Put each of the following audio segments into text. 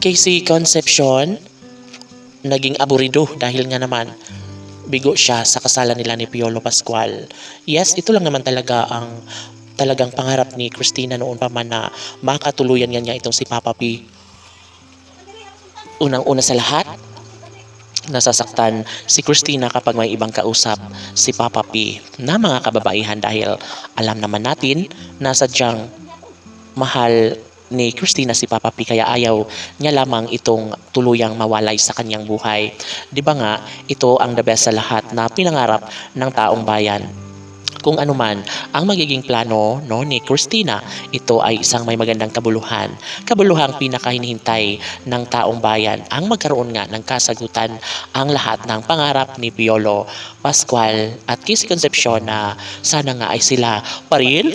Casey Concepcion, naging aburido dahil nga naman bigo siya sa kasalan nila ni Piolo Pascual. Yes, ito lang naman talaga ang talagang pangarap ni Christina noon pa man na makatuluyan niya itong si Papa P. Unang-una sa lahat, nasasaktan si Christina kapag may ibang kausap si Papa P na mga kababaihan dahil alam naman natin na sadyang mahal ni Christina si Papa P kaya ayaw niya lamang itong tuluyang mawalay sa kanyang buhay. 'Di ba nga, ito ang the best sa lahat na pinangarap ng taong bayan. Kung ano man ang magiging plano ni Christina, ito ay isang may magandang kabuluhan. Kabuluhang pinakahinihintay ng taong bayan ang magkaroon nga ng kasagutan ang lahat ng pangarap ni Piolo Pascual at Casey Concepcion na sana nga ay sila pa rin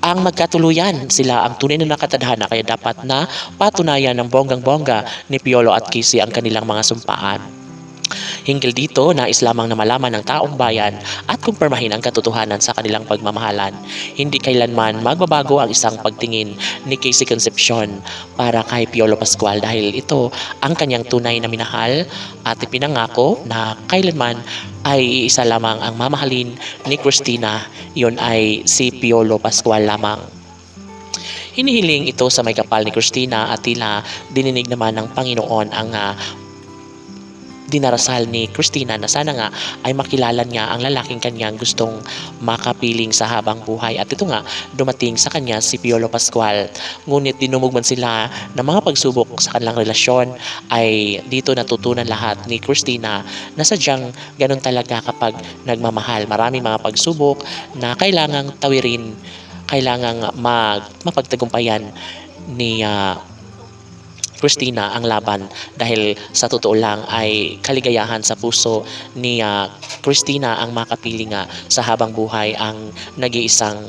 ang magkatuluyan. Sila ang tunay na nakatadhana kaya dapat na patunayan ng bonggang-bongga ni Piolo at Casey ang kanilang mga sumpaan. Hinggil dito, nais lamang na malaman ng taong bayan at kumpirmahin ang katotohanan sa kanilang pagmamahalan. Hindi kailanman magbabago ang isang pagtingin ni Casey Concepcion para kay Piolo Pascual dahil ito ang kanyang tunay na minahal at ipinangako na kailanman ay isa lamang ang mamahalin ni Christina, yun ay si Piolo Pascual lamang. Hinihiling ito sa may kapal ni Christina at tila dininig naman ng Panginoon ang dinarasal ni Christina na sana nga ay makilala niya ang lalaking kanyang gustong makapiling sa habang buhay. At ito nga, dumating sa kanya si Piolo Pascual. Ngunit dinumugman sila ng mga pagsubok sa kanilang relasyon ay dito natutunan lahat ni Christina na sadyang ganun talaga kapag nagmamahal. Maraming mga pagsubok na kailangang tawirin, kailangang mapagtagumpayan ni Christina ang laban dahil sa totoo lang ay kaligayahan sa puso ni Christina ang makapili nga sa habang buhay ang nag-iisang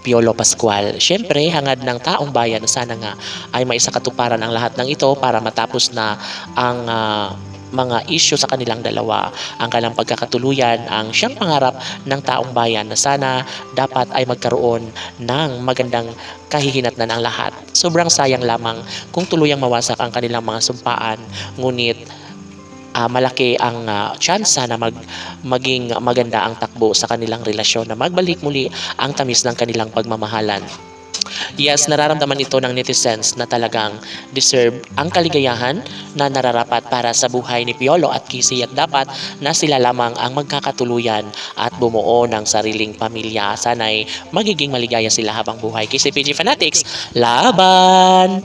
Piolo Pascual. Siyempre, hangad ng taong bayan na sana nga ay maisakatuparan ang lahat ng ito para matapos na ang mga issue sa kanilang dalawa, ang kanilang pagkakatuluyan, ang siyang pangarap ng taong bayan na sana dapat ay magkaroon ng magandang kahihinatnan ang lahat. Sobrang sayang lamang kung tuluyang mawasak ang kanilang mga sumpaan, ngunit malaki ang tsansa na maging maganda ang takbo sa kanilang relasyon na magbalik muli ang tamis ng kanilang pagmamahalan. Yes, nararamdaman ito ng netizens na talagang deserve ang kaligayahan na nararapat para sa buhay ni Piolo at Casey at dapat na sila lamang ang magkakatuluyan at bumuo ng sariling pamilya. Sana'y magiging maligaya sila habang buhay. KCPG Fanatics, laban!